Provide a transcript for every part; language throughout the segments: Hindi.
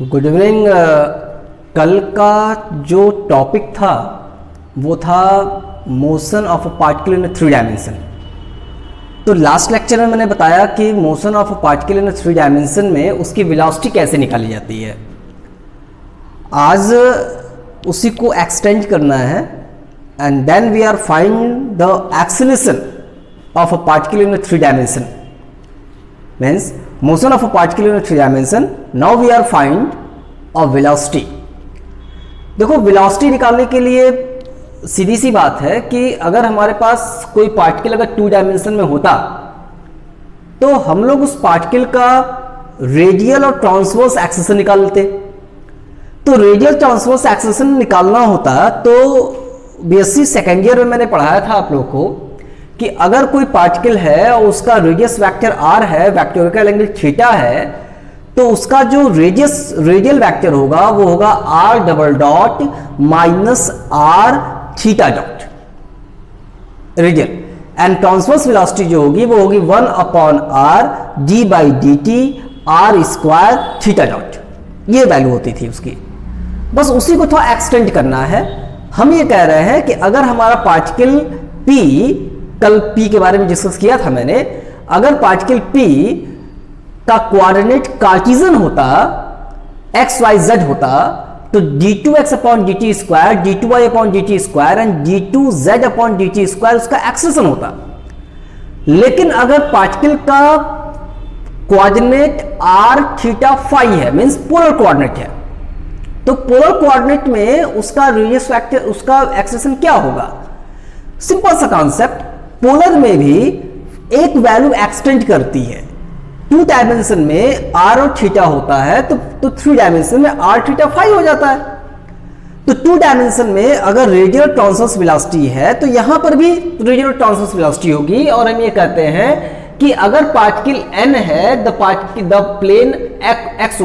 Good evening. कल का जो टॉपिक था वो था motion of a particle in 3 dimension. तो लास्ट लेक्चर में मैंने बताया कि motion of a particle in 3 dimension में उसकी वेलोसिटी कैसे निकाली जाती है। आज उसी को एक्सटेंड करना है and then we are find the acceleration of a particle in 3 dimension. Means motion of a particle in 3 dimension. Now we are find a velocity. देखो, वेलोसिटी निकालने के लिए सीधी सी बात है कि अगर हमारे पास कोई पार्टिकल अगर 2 डायमेंशन में होता तो हम लोग उस पार्टिकल का रेडियल और ट्रांसवर्स एक्सेलरेशन निकाल लेते। तो रेडियल ट्रांसवर्स एक्सेलरेशन निकालना होता तो बीएससी सेकेंड ईयर में मैंने पढ़ाया था आप लोग को कि अगर कोई पार्टिकल है और उसका रेडियस वेक्टर r है, वेक्टोरियल एंगल थीटा है, तो उसका जो रेडियल वेक्टर होगा वो होगा r double dot minus r theta dot radial. And transverse velocity जो होगी वो होगी 1 upon r d by d T r square theta dot. ये वैल्यू होती थी उसकी। बस उसी को थोड़ा एक्सटेंड करना है। हम ये कह रहे हैं कि अगर हमारा पार्टिकल p, कल p के बारे में डिस्कस किया था मैंने, अगर पार्टिकल p का कोऑर्डिनेट कार्टेशियन होता, x y z होता, तो d2x upon d t square, d2y upon d t square and d2z upon d t square उसका एक्सेलरेशन होता। लेकिन अगर पार्टिकल का कोऑर्डिनेट r थीटा फाई है, मींस पोलर कोऑर्डिनेट है, तो पोलर कोऑर्डिनेट में उसका रेडियस वेक्टर, उसका एक्सेलरेशन क्या होगा? सिंपल सा कॉन्सेप्ट, पोलर में भी एक वैल्यू एक्सटेंड करती है। 2 डायमेंशन में r और थीटा होता है तो 3 डायमेंशन में r थीटा फाई हो जाता है। तो 2 डायमेंशन में अगर रेडियल ट्रांसवर्स वेलोसिटी है तो यहां पर भी रेडियल ट्रांसवर्स वेलोसिटी होगी। और हम ये कहते हैं कि अगर पार्टिकल n है, the plane X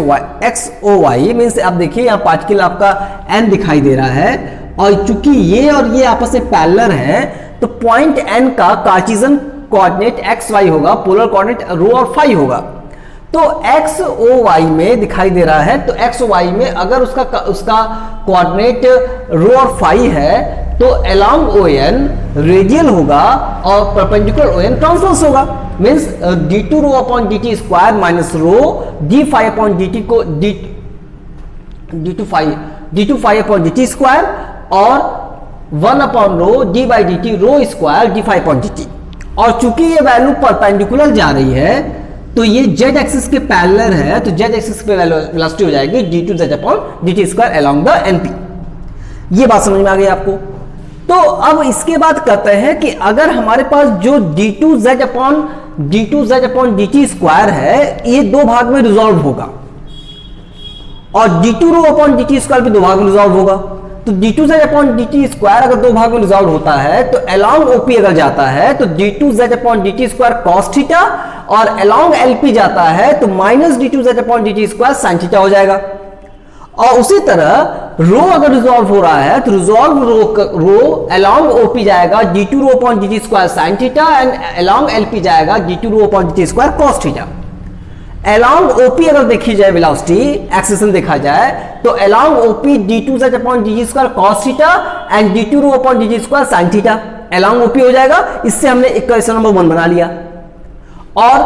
O Y, means आप देखिए यहाँ पार्टिकल आपका n दिखाई दे रहा है और चूंकि ये और ये आपस में पैरेलल है तो पॉइंट n का कार्टेशियन कोऑर्डिनेट एक्स वाई होगा, पोलर कोऑर्डिनेट रो और फाई होगा। तो एक्स ओ वाई में दिखाई दे रहा है, तो एक्स ओ वाई में अगर उसका कोऑर्डिनेट रो और फाई है तो अलोंग ओ एन रेडियल होगा और परपेंडिकुलर ओ एन ट्रांसवर्स होगा। Means d2 rho upon d t square minus rho d phi upon d t को d2 phi upon d t square और 1 upon rho d by d t rho square d phi upon d t. और चूंकि ये वैल्यू परपेंडिकुलर जा रही है तो ये z एक्सिस के पैरेलल है, तो z एक्सिस पे वेलोसिटी हो जाएगी d2z upon dt square along the np। ये बात समझ में आ गई आपको? तो अब इसके बाद कहते हैं कि अगर हमारे पास जो d2z अपॉन dt स्क्वायर है ये 2 भाग में रिजॉल्व होगा और d2 rho upon dt square भी 2 भाग में रिजॉल्व होगा। तो d2z अपॉन dt स्क्वायर अगर 2 भाग में रिजॉल्व होता है तो अलोंग OP अगर जाता है तो d2z upon dt square cos theta और अलोंग LP जाता है तो minus d2z upon dt square sin theta हो जाएगा। और उसी तरह रो अगर रिजॉल्व हो रहा है तो रिजॉल्व रो अलोंग OP जाएगा d2 rho upon dt square sin theta and along LP जाएगा d2 rho upon dt square cos theta. Along OP अगर देखी जाए वेलोसिटी एक्सेलरेशन देखा जाए तो along OP d2z upon dt square cos theta and d2 rho upon dt square sin theta along OP हो जाएगा। इससे हमने इक्वेशन नंबर 1 बना लिया। और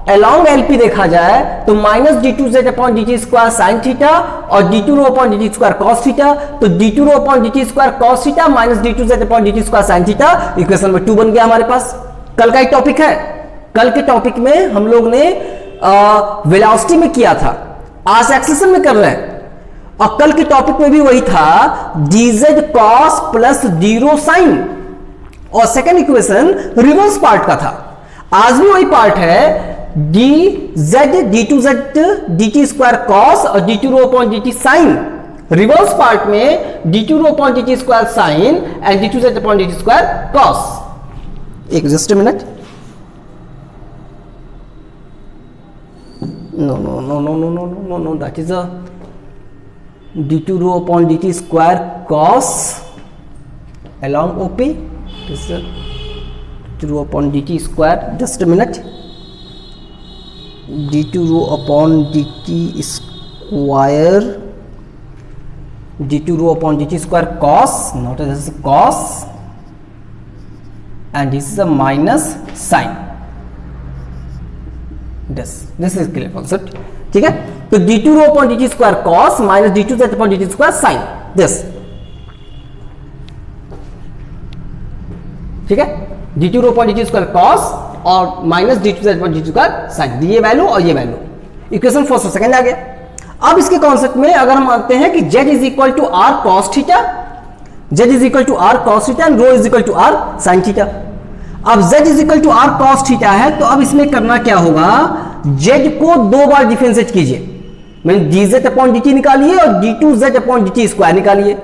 अलोंग LP देखा जाए तो minus d2z upon dt square sin theta और d2 rho upon dt square cos theta, तो d2 rho upon dt square cos theta minus d2z upon dt square sin theta. Equation number 2 बन गया हमारे पास। कल का एक टॉपिक है, कल के टॉपिक में हम लोग ने वेलोसिटी में किया था, आज एक्सेलरेशन में कर रहे हैं। और कल के टॉपिक में भी वही था dz cos प्लस d रो sin और सेकेंड इक्वेशन रिवर्स पार्ट का था। आज भी वही पार्ट है dz d2z dt square cos और d2 rho upon dt sin। Reverse part में d2 rho upon dt square sin and d2z upon dt square cos। एक just minute, no, that is a d2 rho upon dt square cos along OP, this is d2 rho upon dt square, just a minute, d2 rho upon dt square dt rho upon dt square cos, notice this is cos and this is a minus sin. this is clear concept. ठीक है, तो d2 rho upon dt square cos minus d2 z upon dt square sin this. ठीक है, d2 rho upon dt square cos और minus d2 z upon dt square sin, ये वैल्यू और ये वैल्यू, इक्वेशन फर्स्ट और सेकंड आ गया. अब इसके कॉन्सेप्ट में अगर हम मानते हैं कि z is equal to r cos theta, z is equal to r cos theta and rho is equal to r sine theta. अब z is equal to r cos theta है, तो अब इसमें करना क्या होगा, z को दो बार डिफरेंशिएट कीजिए, मीन dz अपॉन dt निकालिए और d2z अपॉन dt स्क्वायर निकालिए.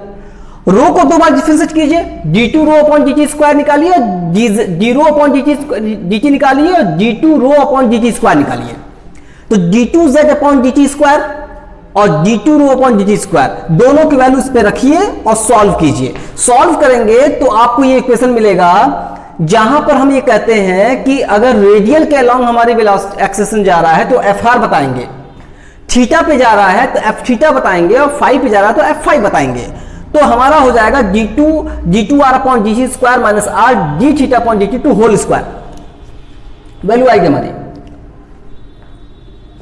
रो को दो बार डिफरेंशिएट कीजिए, d2 rho upon dt square निकालिए और d रो अपॉन dt निकालिए और d2 rho upon dt square निकालिए. तो d2z अपॉन dt स्क्वायर और d2 rho upon dt square दोनों की वैल्यू इस पे रखिए और सॉल्व कीजिए. सॉल्व करेंगे तो आपको ये इक्वेशन मिलेगा जहां पर हम ये कहते हैं कि अगर रेडियल के अलोंग हमारी वेलोसिटी एक्सेलेरेशन जा रहा है तो fr बताएंगे, थीटा पे जा रहा है तो f थीटा बताएंगे और फाई पे जा रहा है तो f फाई बताएंगे. तो हमारा हो जाएगा d2 r अपॉन dt square minus r d theta upon dt to whole square, value आएगी हमारी.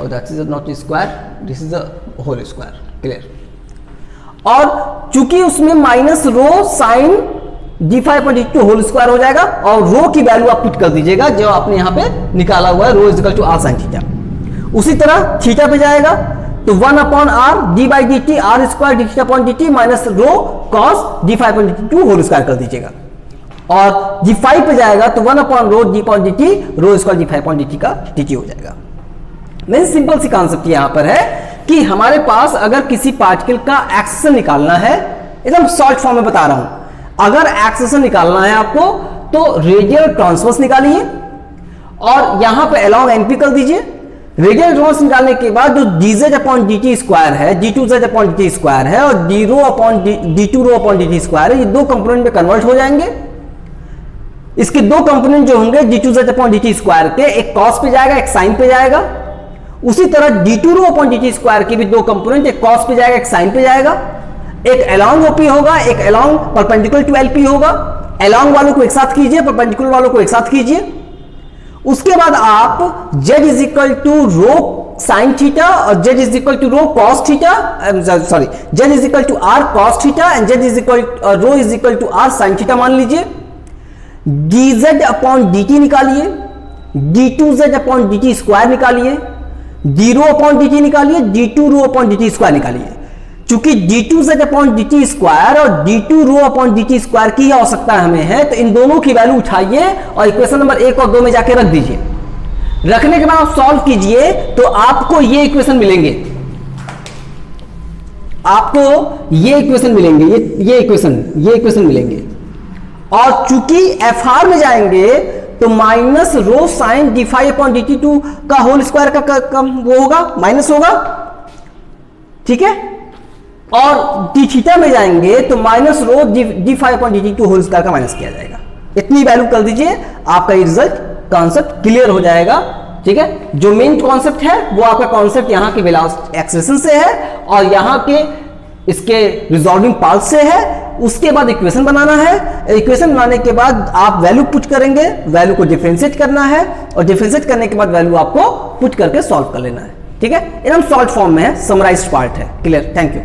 और that is not square, this is a whole square. Clear. और चूंकि उसमें माइनस रो साइन d5 पर dt होल स्क्वायर हो जाएगा और रो की वैल्यू आप पुट कर दीजिएगा जो आपने यहां पे निकाला हुआ है, rho is equal to r sin theta. उसी तरह थीटा पे जाएगा तो 1 upon r d by dt r square d theta upon dt minus rho cos d5 पर dt होल स्क्वायर कर दीजिएगा. और d5 पे जाएगा तो 1 upon rho d upon dt रो स्क्वायर d5 अपॉन dt का dt हो जाएगा. मेन सिंपल सी कॉन्सेप्ट यहां पर है कि हमारे पास अगर किसी पार्टिकल का एक्सेलेरेशन निकालना है, एकदम शॉर्ट फॉर्म में बता रहा हूं, अगर एक्सेलेरेशन निकालना है आपको तो रेडियल ट्रांसवर्स निकालिए और यहां पे अलोंग एनपी कर दीजिए. रेडियल ट्रांसवर्स निकालने के बाद जो dz अपॉन dt स्क्वायर है, d2z अपॉन dt स्क्वायर है और d rho upon d2 rho upon dt square है, ये दो कंपोनेंट में कन्वर्ट हो जाएंगे. इसके दो कंपोनेंट जो होंगे d2z अपॉन dt स्क्वायर के, एक कॉस पे जाएगा एक साइन पे जाएगा. उसी तरह d2 rho upon dt square के भी दो कंपोनेंट, एक कॉस पे जाएगा एक साइन पे जाएगा. एक अलोंग ओपी होगा, एक अलोंग परपेंडिकुलर टू एलपी होगा. अलोंग वालों को एक साथ कीजिए, परपेंडिकुलर वालों को एक साथ कीजिए. उसके बाद आप z is equal to rho sine theta और z is equal to rho cos theta, sorry z is equal to r cos theta and z is equal rho is equal to r sine theta मान लीजिए. dz अपॉन dt निकालिए, d2z अपॉन dt स्क्वायर निकालिए, d रो अपॉन dt निकालिए, d2 rho upon dt square निकालिए. चूंकि d2z अपॉन dt स्क्वायर और d2 rho upon dt square की आवश्यकता हमें है, तो इन दोनों की वैल्यू उठाइए और इक्वेशन नंबर 1 और 2 में जाके रख दीजिए. रखने के बाद आप सॉल्व कीजिए तो आपको ये इक्वेशन मिलेंगे, आपको ये इक्वेशन मिलेंगे, ये इक्वेशन मिलेंगे. और चूंकि fr में जाएंगे तो minus rho sine d5 upon dt2 का होल स्क्वायर का कम वो होगा, माइनस होगा. ठीक है. और d थीटा में जाएंगे तो minus rho d5 upon dt2 whole square का माइनस किया जाएगा. इतनी वैल्यू कर दीजिए, आपका ये रिजल्ट कॉन्सेप्ट क्लियर हो जाएगा. ठीक है. जो मेन कॉन्सेप्ट है वो आपका कॉन्सेप्ट यहाँ के वेलोसिटी एक्सेलेरेशन से है और यहाँ के इसके रिजॉल्विंग पार्ट से है. उसके बाद इक्वेशन बनाना है. इक्वेशन बनाने के बाद आप वैल्यू पुट करेंगे, वैल्यू को डिफरेंशिएट करना है और डिफरेंशिएट करने के बाद वैल्यू आपको पुट करके सॉल्व कर लेना है. ठीक है. एकदम शॉर्ट फॉर्म में है, समराइज्ड पार्ट है. क्लियर. Thank you.